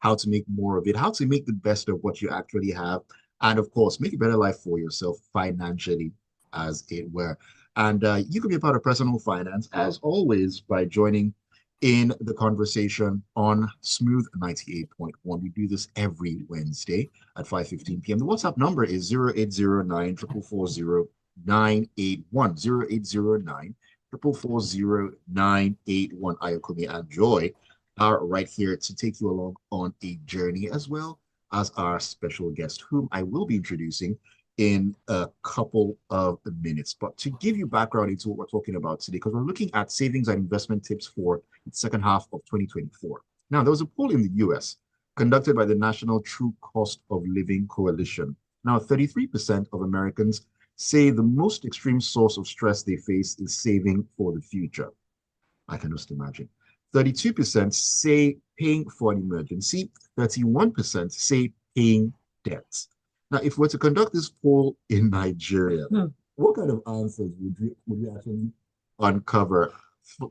how to make more of it, how to make the best of what you actually have, and of course, make a better life for yourself financially, as it were. And you can be a part of personal finance, as always, by joining in the conversation on Smooth 98.1. We do this every Wednesday at 5:15 p.m. The WhatsApp number is 0809 440 981. 0809 440 981. Ayokunmi and Joy are right here to take you along on a journey, as well as our special guest, whom I will be introducing in a couple of minutes. But to give you background into what we're talking about today, because we're looking at savings and investment tips for the second half of 2024. Now, there was a poll in the US conducted by the National True Cost of Living Coalition. Now, 33% of Americans say the most extreme source of stress they face is saving for the future. I can just imagine. 32% say paying for an emergency. 31% say paying debts. Now, if we're to conduct this poll in Nigeria, what kind of answers would we actually uncover?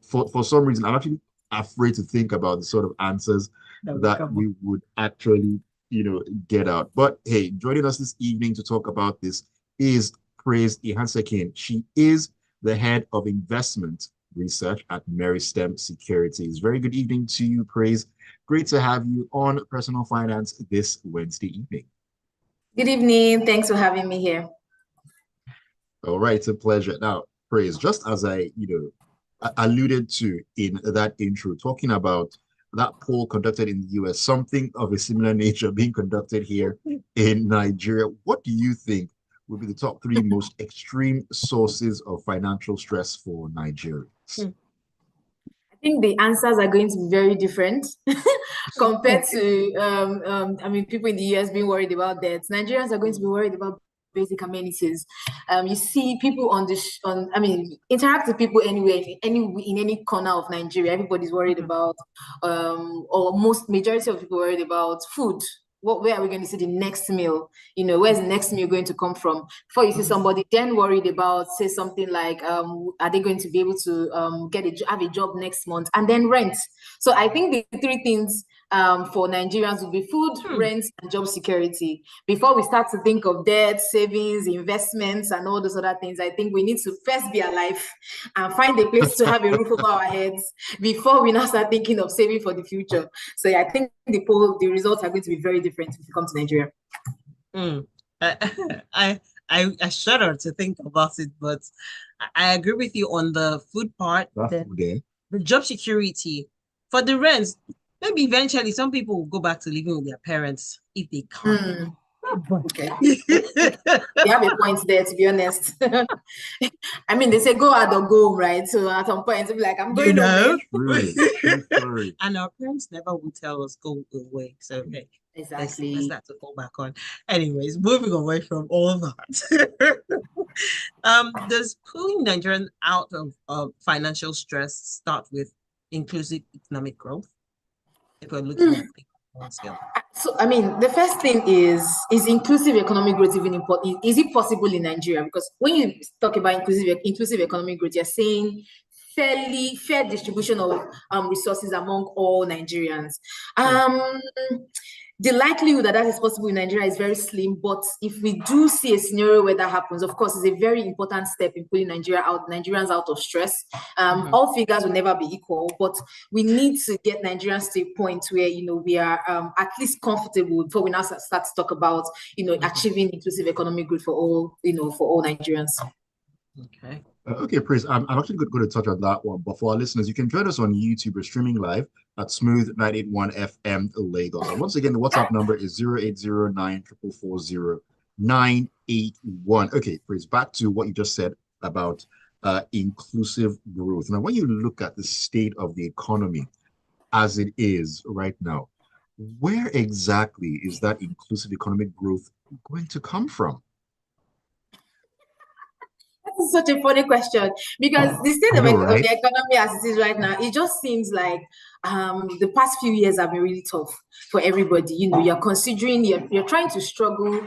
For some reason, I'm actually afraid to think about the sort of answers that we would actually, get out. But hey, joining us this evening to talk about this is Praise Ihansekhien. She is the head of investment research at Meristem Securities. Very good evening to you, Praise. Great to have you on Personal Finance this Wednesday evening. Good evening. Thanks for having me here. All right, it's a pleasure. Now, Praise, just as I, alluded to in that intro, talking about that poll conducted in the US, something of a similar nature being conducted here in Nigeria. What do you think would be the top 3 most extreme sources of financial stress for Nigerians? I think the answers are going to be very different compared to, people in the US being worried about debts. Nigerians are going to be worried about basic amenities. You see people interact with people anywhere, in any corner of Nigeria. Everybody's worried about, or majority of people worried about food. Where are we going to see the next meal? Where's the next meal going to come from? Before you see somebody then worried about, say something like, are they going to be able to have a job next month? And then rent. So I think the 3 things for Nigerians would be food, rent, and job security. Before we start to think of debt, savings, investments, and all those other things, I think we need to first be alive and find a place to have a roof over our heads before we now start thinking of saving for the future. So yeah, I think the results are going to be very different if you come to Nigeria. I shudder to think about it, but I agree with you on the food part. The job security. For the rents, maybe eventually some people will go back to living with their parents if they can. Okay. You have a point there, to be honest. They say go out or go home, right? So at some point, it'll be like, I'm going home. Really? And our parents never would tell us go away. So hey, exactly. That's that to fall back on. Anyways, moving away from all that. Does pulling Nigerians out of financial stress start with inclusive economic growth? If we're looking at the scale. So, the first thing is inclusive economic growth even important? Is it possible in Nigeria? Because when you talk about inclusive economic growth, you're saying fair distribution of resources among all Nigerians. The likelihood that is possible in Nigeria is very slim, but if we do see a scenario where that happens, of course, it's a very important step in pulling Nigerians out of stress. All figures will never be equal, but we need to get Nigerians to a point where, we are at least comfortable before we now start to talk about, achieving inclusive economic growth for all Nigerians. Okay. Okay, Praise, I'm actually going to touch on that one. But for our listeners, you can join us on YouTube. We're streaming live at Smooth 981 FM Lagos. And once again, the WhatsApp number is 0809 440 981. Okay, Praise, back to what you just said about inclusive growth. Now, when you look at the state of the economy as it is right now, where exactly is that inclusive economic growth going to come from? That's such a funny question, because the state of the economy as it is right now, it just seems like the past few years have been really tough for everybody. You're considering, you're trying to struggle,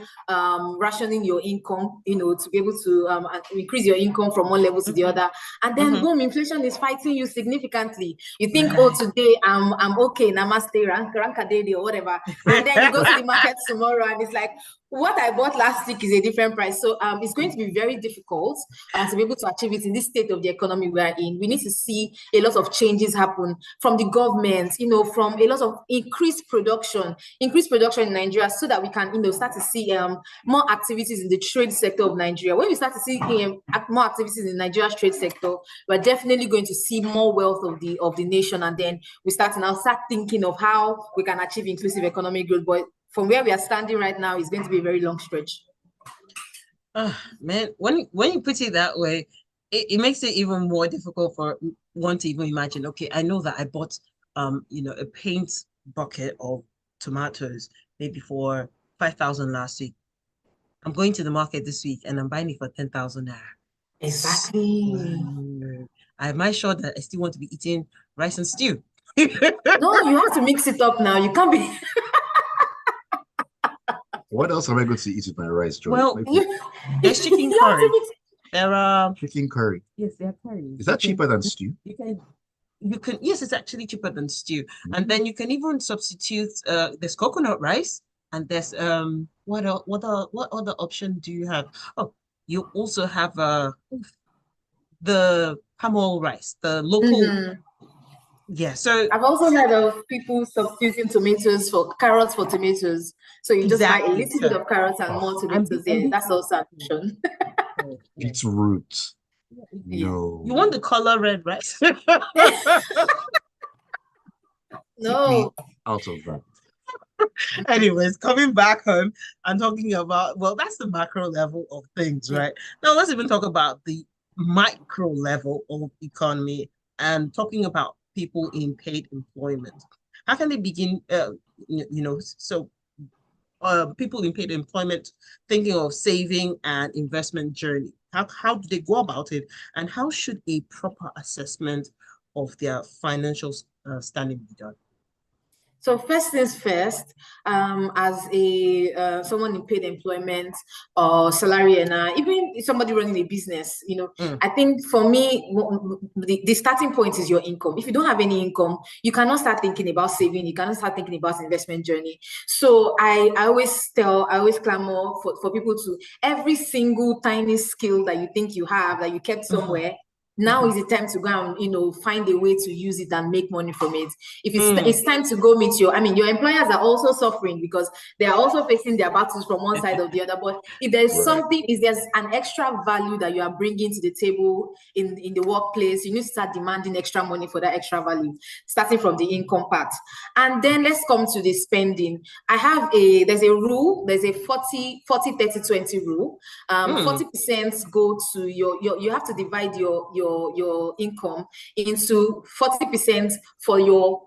rationing your income, to be able to increase your income from one level to the other. And then boom, inflation is fighting you significantly. You think, oh, today I'm okay, namaste, ranka day or whatever. And then you go to the market tomorrow and it's like, what I bought last week is a different price. So it's going to be very difficult to be able to achieve it in this state of the economy we are in. We need to see a lot of changes happen from the government, from a lot of increased production in Nigeria, so that we can, start to see more activities in the trade sector of Nigeria. When we start to see more activities in Nigeria's trade sector, we're definitely going to see more wealth of the nation, and then we start thinking of how we can achieve inclusive economic growth. But from where we are standing right now, it's going to be a very long stretch. Man, when you put it that way, it makes it even more difficult for one to even imagine. Okay, I know that I bought a paint bucket of tomatoes maybe for 5,000 last week. I'm going to the market this week and I'm buying it for 10,000 naira. Exactly. Am I sure that I still want to be eating rice and stew? No, you have to mix it up now. You can't be. What else am I going to eat with my rice, Joy? Well, there's chicken curry. There are chicken curry. Yes, they are curry. Is that cheaper than stew? You can. Yes, it's actually cheaper than stew. And then you can even substitute. There's coconut rice, and there's what other option do you have? Oh, you also have the palm oil rice, the local. Yeah, so I've also heard of people substituting carrots for tomatoes. So you just buy a little bit of carrots and more tomatoes. That's also an option. It's root. No. You want the color red, right? No. Out of that. Anyways, coming back home and talking about, well, that's the macro level of things, right? Now let's even talk about the micro level of economy and talking about people in paid employment. How can they begin, people in paid employment thinking of saving and investment journey? How do they go about it? And how should a proper assessment of their financial standing be done? So first things first, as someone in paid employment or salary earner, even somebody running a business, I think for me, the starting point is your income. If you don't have any income, you cannot start thinking about saving. You cannot start thinking about investment journey. So I always clamor for people to, every single tiny skill that you think you have, that you kept somewhere, now is the time to go and find a way to use it and make money from it. If it's time to go meet your employers are also suffering because they are also facing their battles from one side or the other. But if there's if there's an extra value that you are bringing to the table in the workplace, you need to start demanding extra money for that extra value, starting from the income part. And then let's come to the spending. There's a rule, there's a 40-30-20 rule. 40% go to you have to divide your income into 40% for your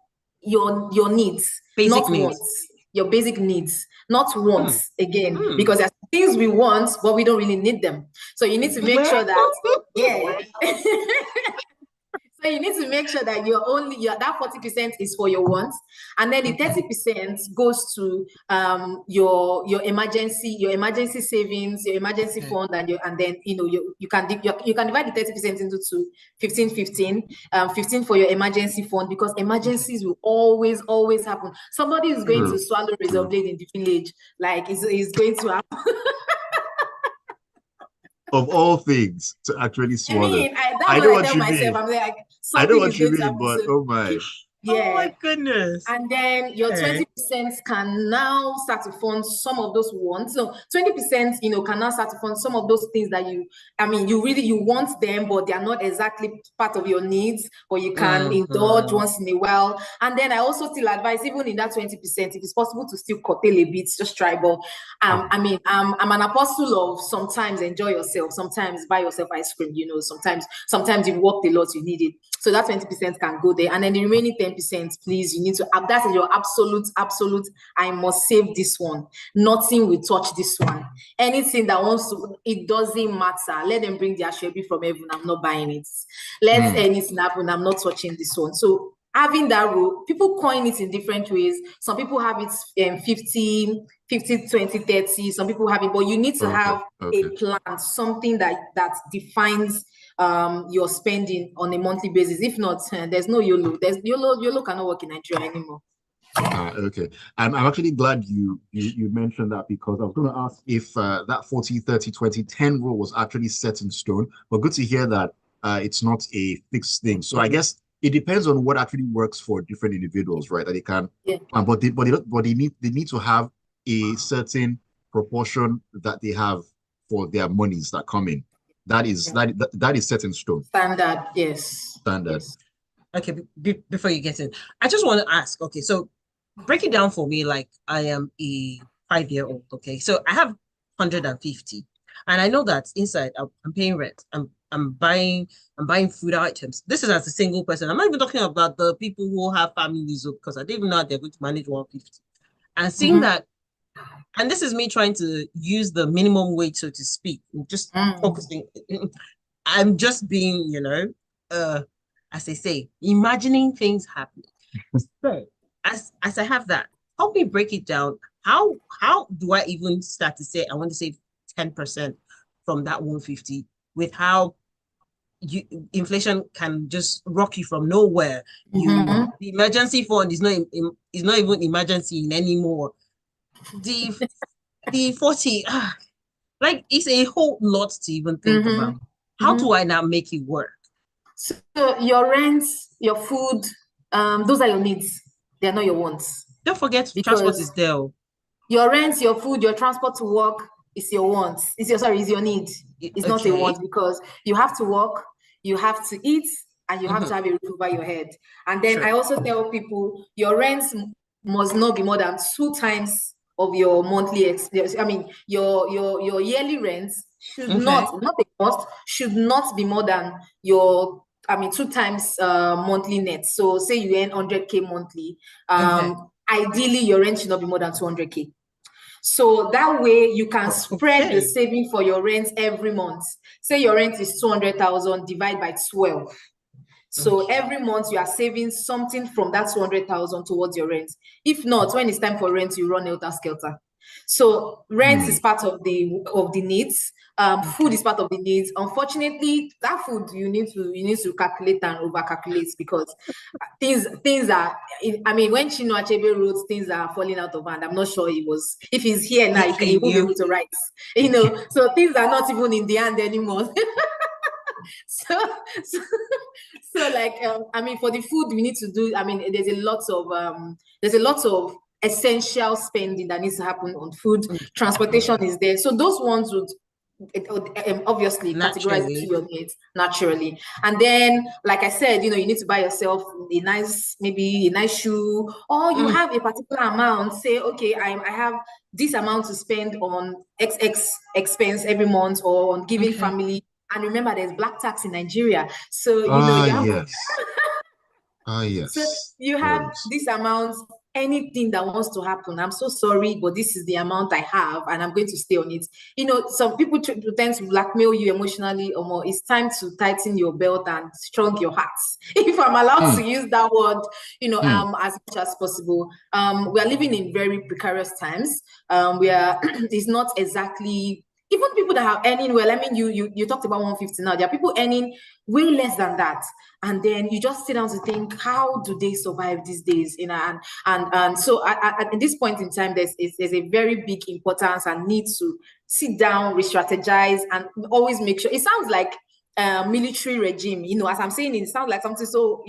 needs, not wants. Your basic needs, not wants again, because there's things we want, but we don't really need them. So you need to make sure that So you need to make sure that that 40% is for your wants, and then the 30% goes to your emergency savings, your emergency fund, and then you can divide the 30% into 15-15, 15 for your emergency fund, because emergencies will always happen. Somebody is going to swallow razor blade in the village, like it's going to happen. Of all things to actually swallow. I know what you mean. I'm like, I know what you mean, but oh my. Yeah. Oh my goodness. And then your 20% can now start to fund some of those wants. So 20%, can now start to fund some of those things that you want them, but they are not exactly part of your needs, but you can indulge once in a while. And then I also still advise, even in that 20%, if it's possible to still curtail a bit, just try. But I'm an apostle of sometimes enjoy yourself, sometimes buy yourself ice cream, sometimes you've worked a lot, you need it. So that 20% can go there. And then the remaining 10%, please, you need to, that is your absolute, I must save this one. Nothing will touch this one. Anything that wants to, it doesn't matter. Let them bring their shebi from heaven. I'm not buying it. Let anything happen. I'm not touching this one. So having that rule, people coin it in different ways. Some people have it 50, 50, 20, 30. Some people have it, but you need to have a plan, something that defines your spending on a monthly basis. If not, there's no YOLO. There's YOLO cannot work in Nigeria anymore. Okay. I'm actually glad you mentioned that, because I was going to ask if that 40, 30, 20, 10 rule was actually set in stone. But good to hear that it's not a fixed thing. So I guess it depends on what actually works for different individuals, right? That they can, but they need to have a certain proportion that they have for their monies that come in. That is set in stone. Standard, yes. Standard. Yes. Okay, before you get in, I just want to ask, okay, so break it down for me. Like, I am a 5-year-old, okay? So I have 150, and I know that inside I'm paying rent. I'm buying food items. This is as a single person. I'm not even talking about the people who have families, because I don't even know how they're going to manage 150. And seeing that, and this is me trying to use the minimum wage, so to speak, just focusing. I'm just being, as they say, imagining things happening. So as I have that, help me break it down. How do I even start to say I want to save 10% from that 150, with how inflation can just rock you from nowhere? The emergency fund is not even emergency anymore. The 40, like, it's a whole lot to even think about. How do I now make it work? So your rent, your food, those are your needs. They're not your wants. Don't forget, transport is there. Your rent, your food, your transport to work is your wants. Is your need. It's not a want, because you have to work, you have to eat, and you have to have a roof over your head. And then I also tell people your rent must not be more than 2 times of your monthly your yearly rent should not a cost, should not be more than your 2 times monthly net. So say you earn 100K monthly, ideally your rent should not be more than 200K. So that way you can spread the saving for your rent every month. Say your rent is 200,000, divide by 12. So every month you are saving something from that 200,000 towards your rent. If not, when it's time for rent, you run helter skelter. So rent is part of the needs. Food is part of the needs. Unfortunately, that food you need to calculate and over calculate, because things are. When Chino Achebe wrote, things are falling out of hand. I'm not sure if he's here now, he won't be able to write. So things are not even in the hand anymore. So for the food we need to do, there's a lot of essential spending that needs to happen on food. Transportation is there, so those ones would obviously categorize to your needs naturally. And then, like I said, you need to buy yourself maybe a nice shoe, or you have a particular amount. Say, okay, I have this amount to spend on XX expense every month, or on giving family. And remember, there's black tax in Nigeria. So, yes. So you have this amount, anything that wants to happen. I'm so sorry, but this is the amount I have, and I'm going to stay on it. Some people tend to blackmail you emotionally, or more. It's time to tighten your belt and strong your hearts. If I'm allowed to use that word, as much as possible. We are living in very precarious times. It's not exactly. Even people that are earning well, you talked about 150 now. There are people earning way less than that, and then you just sit down to think, how do they survive these days? And so at this point in time, there's a very big importance and need to sit down, re-strategize, and always make sure. It sounds like military regime, as I'm saying, it sounds like something so,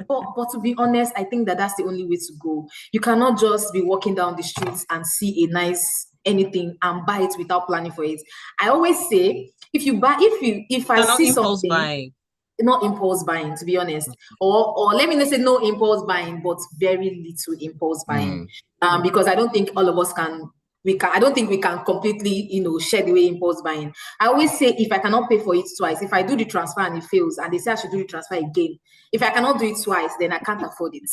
but to be honest, I think that that's the only way to go. You cannot just be walking down the streets and see a nice anything and buy it without planning for it. I always say, if I see something, buying. Not impulse buying, to be honest, or let me not say no impulse buying, but very little impulse buying, because I don't think all of us I don't think we can completely, shed away impulse buying. I always say, if I cannot pay for it twice, if I do the transfer and it fails, and they say I should do the transfer again, if I cannot do it twice, then I can't afford it,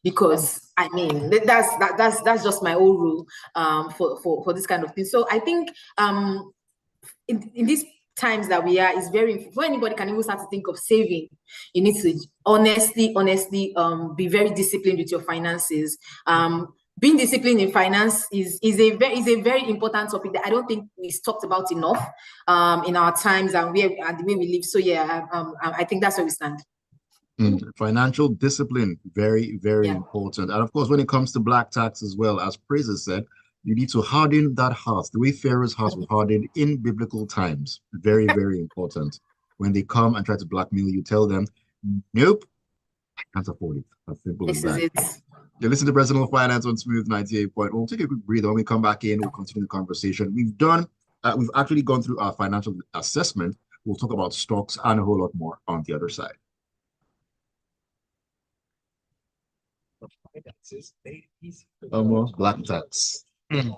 because that's just my own rule for this kind of thing. So I think in this times that we are is very, before anybody can even start to think of saving, you need to honestly be very disciplined with your finances. Being disciplined in finance is a very important topic that I don't think is talked about enough in our times and the way we live. So yeah, I think that's where we stand. Financial discipline, very, very important. And of course, when it comes to black tax as well, as Praise has said, you need to harden that heart, the way Pharaoh's heart was hardened in biblical times. Very, very important. When they come and try to blackmail you, tell them, nope, I can't afford it. As simple as that. You listen to Personal Finance on Smooth 98.1. We'll take a quick breather. When we come back in, we'll continue the conversation. We've actually gone through our financial assessment. We'll talk about stocks and a whole lot more on the other side. Almost black tax.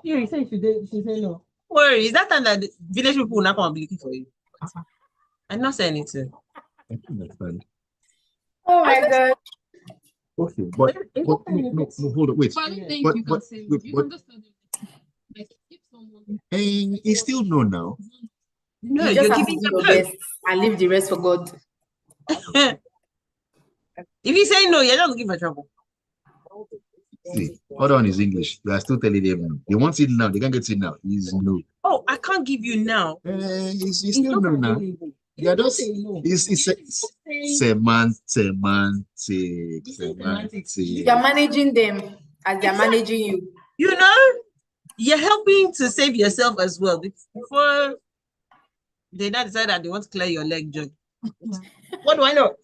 You say she say no. Worry, is that time that the village people will not come and be looking for you? I'm not saying anything. Oh my God. Okay, but no, hold on, wait. But you can say you can just tell them, like, if someone. He still no now. No, you just have to do your best and leave the rest for God. If you say no, you're not looking for trouble. See, hold on, his English. They are still telling them no. They want it now. They can't get it now. He's no. Oh, I can't give you now. He's still no now. Yeah, just it's semantic. You're managing them as they're managing you. You know, you're helping to save yourself as well. Before they not decide that they want to clear your leg, John. What do I know?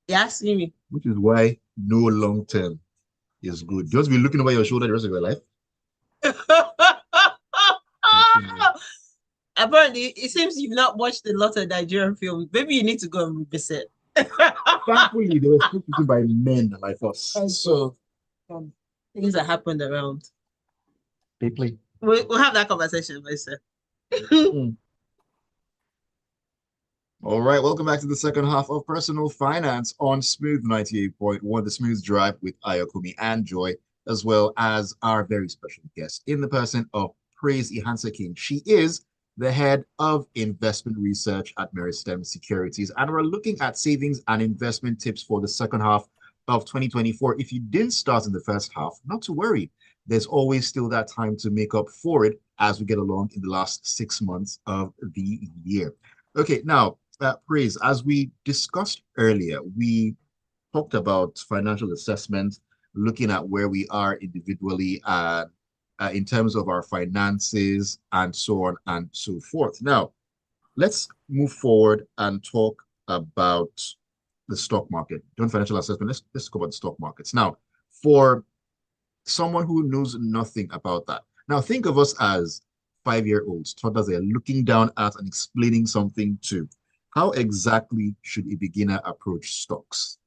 Yeah, see me. Which is why no long term is good. Just be looking over your shoulder the rest of your life. Apparently, it seems you've not watched a lot of Nigerian films. Maybe you need to go and revisit. Thankfully, they were scripted by men like us. So things that happened around. They play. We'll have that conversation, myself. All right, welcome back to the second half of Personal Finance on Smooth 98.1, the Smooth Drive with Ayokunmi and Joy, as well as our very special guest in the person of Praise Ihansekhien. She is the head of investment research at Meristem Securities, and we're looking at savings and investment tips for the second half of 2024. If you didn't start in the first half, not to worry. There's always still that time to make up for it as we get along in the last 6 months of the year. Okay, now, Praise, as we discussed earlier, we talked about financial assessment, looking at where we are individually in terms of our finances and so on and so forth. Now, let's move forward and talk about the stock market. Doing financial assessment, let's talk about the stock markets. Now, for someone who knows nothing about that, now think of us as 5-year-olds, toddlers they are looking down at and explaining something to. How exactly should a beginner approach stocks?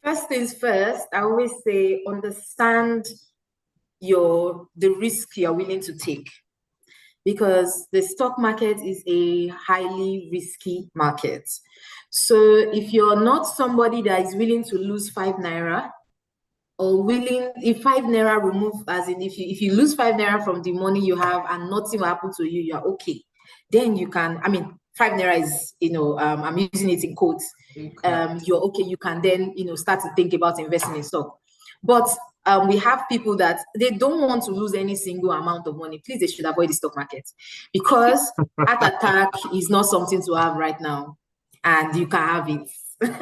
First things first, I always say understand the risk you're willing to take, because the stock market is a highly risky market. So if you're not somebody that is willing to lose 5 naira, or if 5 naira remove, as in if you lose 5 naira from the money you have and nothing will happen to you, you're okay. Then you can, 5 naira is, I'm using it in quotes. You're okay. You can then, start to think about investing in stock. But we have people that they don't want to lose any single amount of money. Please, they should avoid the stock market, because heart attack is not something to have right now, and you can have it.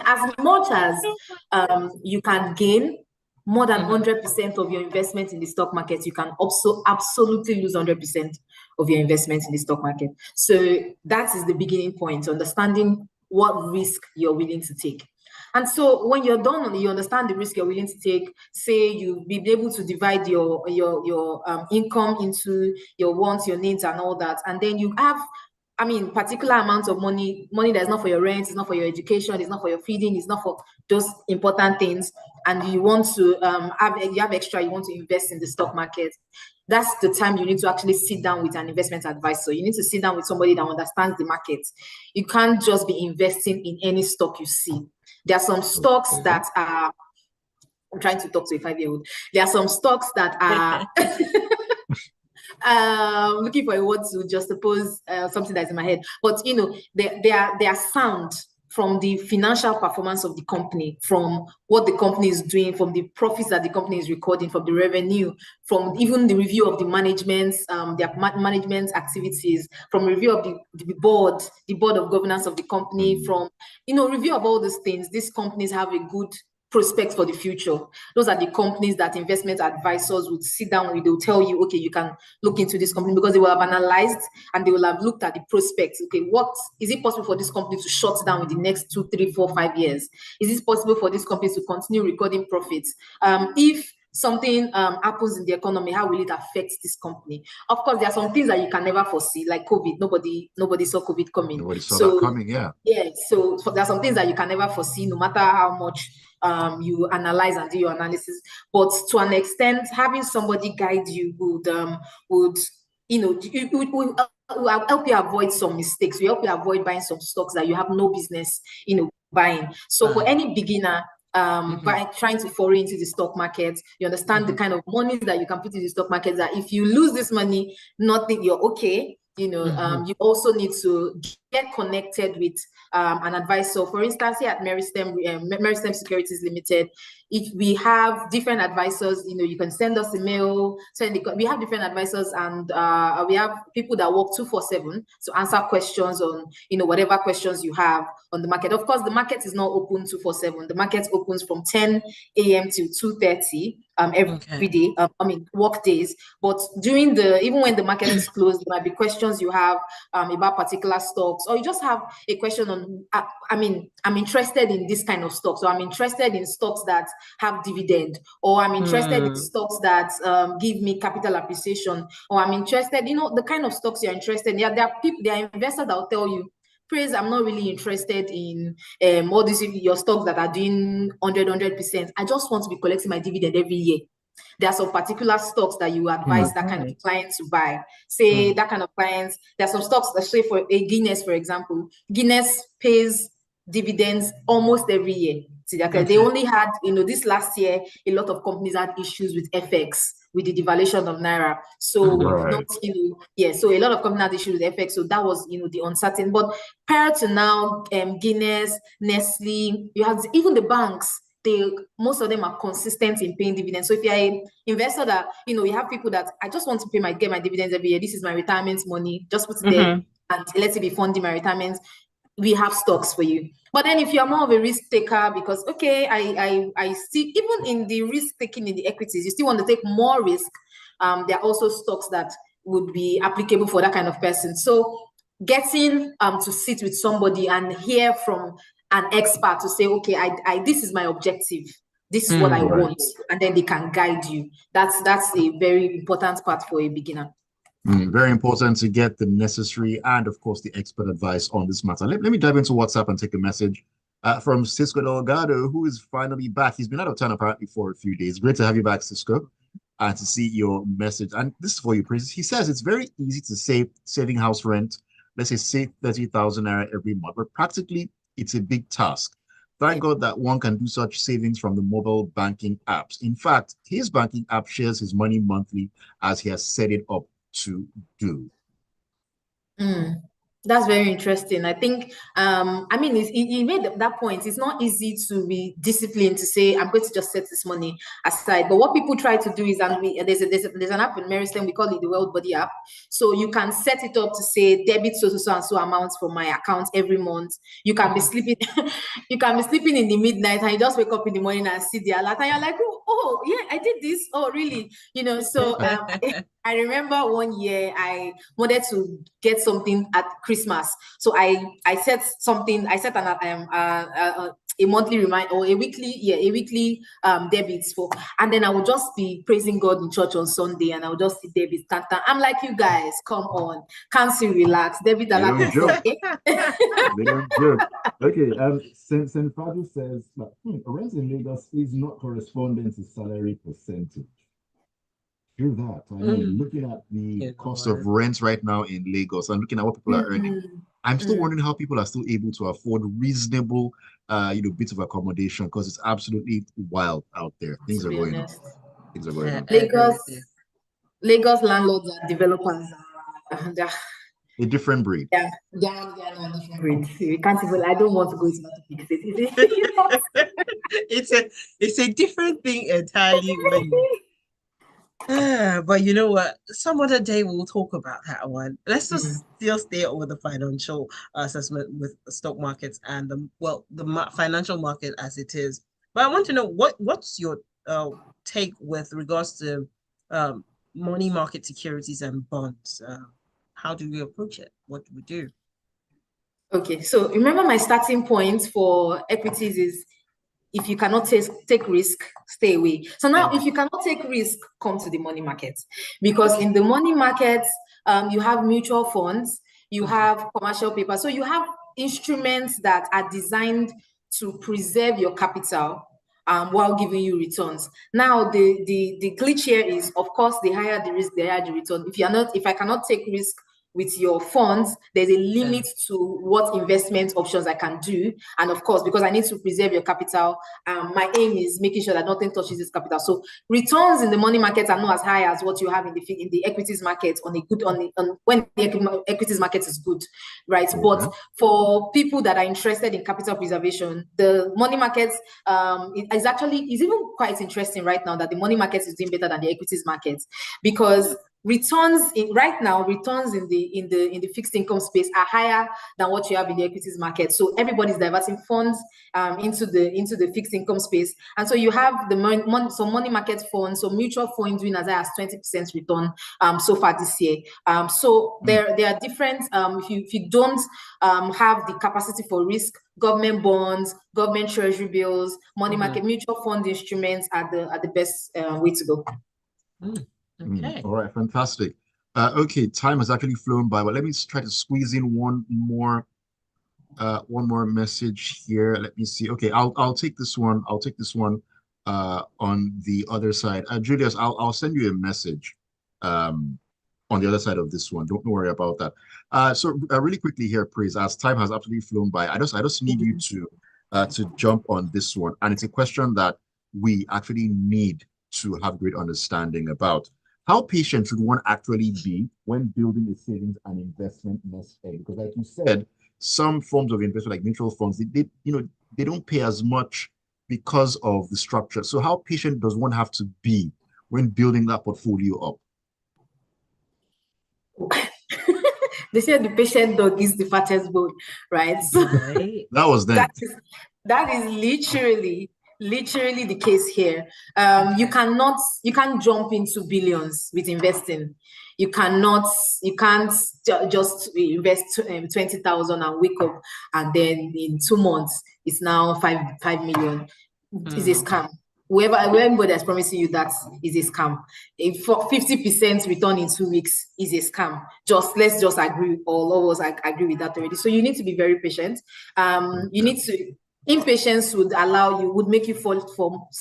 As much as you can gain more than 100% of your investment in the stock market, you can also absolutely lose 100% of your investment in the stock market. So that is the beginning point, understanding what risk you're willing to take. And so when you're done, you understand the risk you're willing to take. Say you'll be able to divide your income into your wants, your needs, and all that. And then you have, particular amounts of money that's not for your rent, it's not for your education, it's not for your feeding, it's not for those important things. And you want to have extra, you want to invest in the stock market. That's the time you need to actually sit down with an investment advisor. You need to sit down with somebody that understands the market. You can't just be investing in any stock you see. There are some stocks that are, I'm trying to talk to a 5-year-old. There are some stocks that are, Looking for a word to just oppose something that's in my head. But they are sound from the financial performance of the company, from what the company is doing, from the profits that the company is recording, from the revenue, from even the review of the management's their management activities, from review of the board of governance of the company, from review of all these things. These companies have a good prospects for the future. Those are the companies that investment advisors would sit down with. They'll tell you, okay, you can look into this company because they will have analyzed and they will have looked at the prospects. Okay, what is it possible for this company to shut down in the next 2, 3, 4, 5 years? Is it possible for this company to continue recording profits? If something happens in the economy, how will it affect this company? Of course, there are some things that you can never foresee, like COVID. Nobody saw COVID coming. Nobody saw that coming, yeah. Yeah, so there are some things that you can never foresee, no matter how much you analyze and do your analysis. But to an extent, having somebody guide you would will help you avoid some mistakes. Will help you avoid buying some stocks that you have no business buying. So for any beginner by trying to foray into the stock market, you understand the kind of money that you can put in the stock market, that if you lose this money, nothing, you're okay. You also need to get connected with an advisor. For instance, here at Meristem Securities Limited, if we have different advisors, you can send us a mail. We have different advisors, and we have people that work 24/7 to answer questions on, whatever questions you have on the market. Of course, the market is not open 24/7. The market opens from 10 a.m. to 2:30 every day. Work days. But even when the market is closed, there might be questions you have about particular stocks, or you just have a question on, I'm interested in this kind of stocks, or I'm interested in stocks that have dividend, or I'm interested in stocks that give me capital appreciation, or I'm interested, the kind of stocks you're interested in. There are investors that will tell you, Praise, I'm not really interested in all these your stocks that are doing 100%. I just want to be collecting my dividend every year. There are some particular stocks that you advise that kind of client to buy. Say that kind of clients, there are some stocks, let's say for a Guinness, for example. Guinness pays dividends almost every year. See, they only had, this last year, a lot of companies had issues with FX, with the devaluation of Naira. So, so a lot of companies had issues with FX. So that was, the uncertain. But prior to now, Guinness, Nestle, you have even the banks. Most of them are consistent in paying dividends. So if you're an investor that, we have people that I just want to get my dividends every year. This is my retirement money. Just put it there and let it be funding my retirement. We have stocks for you. But then if you're more of a risk taker, because I see even in the risk taking in the equities, you still want to take more risk. There are also stocks that would be applicable for that kind of person. So getting to sit with somebody and hear from an expert to say, okay, this is my objective. This is what I want, and then they can guide you. That's a very important part for a beginner. Very important to get the necessary and, of course, the expert advice on this matter. Let me dive into WhatsApp and take a message from Cisco Delgado, who is finally back. He's been out of town apparently for a few days. Great to have you back, Cisco, and to see your message. And this is for you, Prince. He says it's very easy to saving house rent. Let's say save 30,000 naira every month, but practically it's a big task. Thank God that one can do such savings from the mobile banking apps. In fact, his banking app shares his money monthly as he has set it up to do. That's very interesting. I think, he made that point. It's not easy to be disciplined to say, I'm going to just set this money aside. But what people try to do is, there's an app in Meristem, we call it the World Body app. So you can set it up to say, debit so and so amounts from my account every month. You can be sleeping, in the midnight, and you just wake up in the morning and see the alert, and you're like, oh yeah, I did this. Oh, really? So I remember one year I wanted to get something at Christmas. So I set a monthly reminder or a weekly debits for, and then I would just be praising God in church on Sunday, and I would just see debits. I'm like, you guys, come on, can't you relax? Debit alert. They don't joke. Okay, St. Father says that rent in Lagos is not corresponding to salary percentage. True that. I mean, looking at the cost of rent right now in Lagos and looking at what people are earning, I'm still wondering how people are still able to afford reasonable, bits of accommodation, because it's absolutely wild out there. Things are going on. Lagos, Lagos landlords and developers they're, A different breed. yeah, they're not a different breed. We can't even. I don't want to go into that topic. It's a different thing entirely when but you know what? Some other day we'll talk about that one. Let's just still stay with the financial assessment with the stock markets and the financial market as it is. But I want to know what's your take with regards to um, money market securities and bonds. How do we approach it? What do we do? Okay, so remember my starting point for equities is if you cannot take risk, stay away. So now, if you cannot take risk, come to the money market, because in the money market, you have mutual funds, you have commercial paper, so you have instruments that are designed to preserve your capital while giving you returns. Now, the glitch here is, of course, the higher the risk, the higher the return. If I cannot take risk with your funds, there's a limit to what investment options I can do. And of course, because I need to preserve your capital, my aim is making sure that nothing touches this capital. So returns in the money market are not as high as what you have in the equities market when the equities market is good, right? Okay. But for people that are interested in capital preservation, the money market is even quite interesting right now that the money market is doing better than the equities market, because returns in the fixed income space are higher than what you have in the equities market. So everybody's diverting funds into the fixed income space, and so you have some money market funds, so mutual funds doing as high as 20% return so far this year. So there are different. If you don't have the capacity for risk, government bonds, government treasury bills, money market mutual fund instruments are the best way to go. Okay. All right, fantastic. Okay, time has actually flown by, but let me try to squeeze in one more message here. Let me see. Okay, I'll take this one. I'll take this one on the other side. Julius, I'll send you a message on the other side of this one. Don't worry about that. So really quickly here, Praise, as time has absolutely flown by, I just need you to jump on this one, and it's a question that we actually need to have great understanding about. How patient should one actually be when building a savings and investment nest egg? Because like you said, some forms of investment, like mutual funds, they don't pay as much because of the structure. So how patient does one have to be when building that portfolio up? They say the patient dog is the fattest bone, right? So that was then. That is literally the case here. You can't jump into billions with investing. You can't just invest 20,000 and wake up and then in 2 months it's now 5 million. It's a scam. Whoever that's promising you that is a scam. If for 50% return in 2 weeks is a scam. Let's just agree, all of us agree with that already. So you need to be very patient. You need to. Impatience would make you fall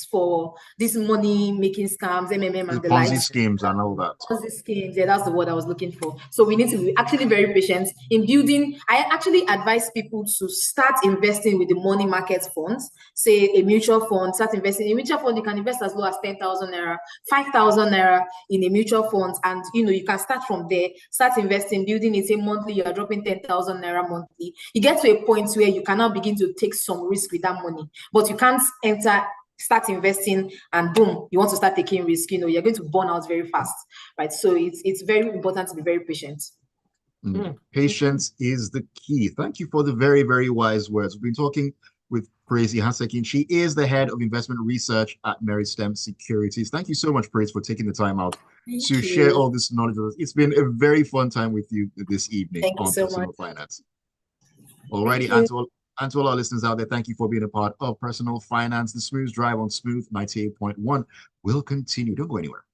for this money making scams, MMM and the Ponzi likes. schemes and all that. Ponzi schemes, yeah, that's the word I was looking for. So we need to be actually very patient in building. I actually advise people to start investing with the money market funds. Say a mutual fund, start investing in a mutual fund. You can invest as low as 10,000 naira, 5,000 naira in a mutual fund, and you can start from there. Start investing, building it. Say monthly, you are dropping 10,000 naira monthly. You get to a point where you can now begin to take some risk with that money, but you can't start investing and boom, you want to start taking risk. You're going to burn out very fast, right? So it's very important to be very patient. Patience is the key. Thank you for the very, very wise words. We've been talking with Praise Ihansekhien. She is the head of investment research at Meristem Securities. Thank you so much, Praise, for taking the time out to share all this knowledge with us. It's been a very fun time with you this evening on Personal Finance. Alrighty, and to all our listeners out there, thank you for being a part of Personal Finance. The Smooth Drive on Smooth 98.1 will continue. Don't go anywhere.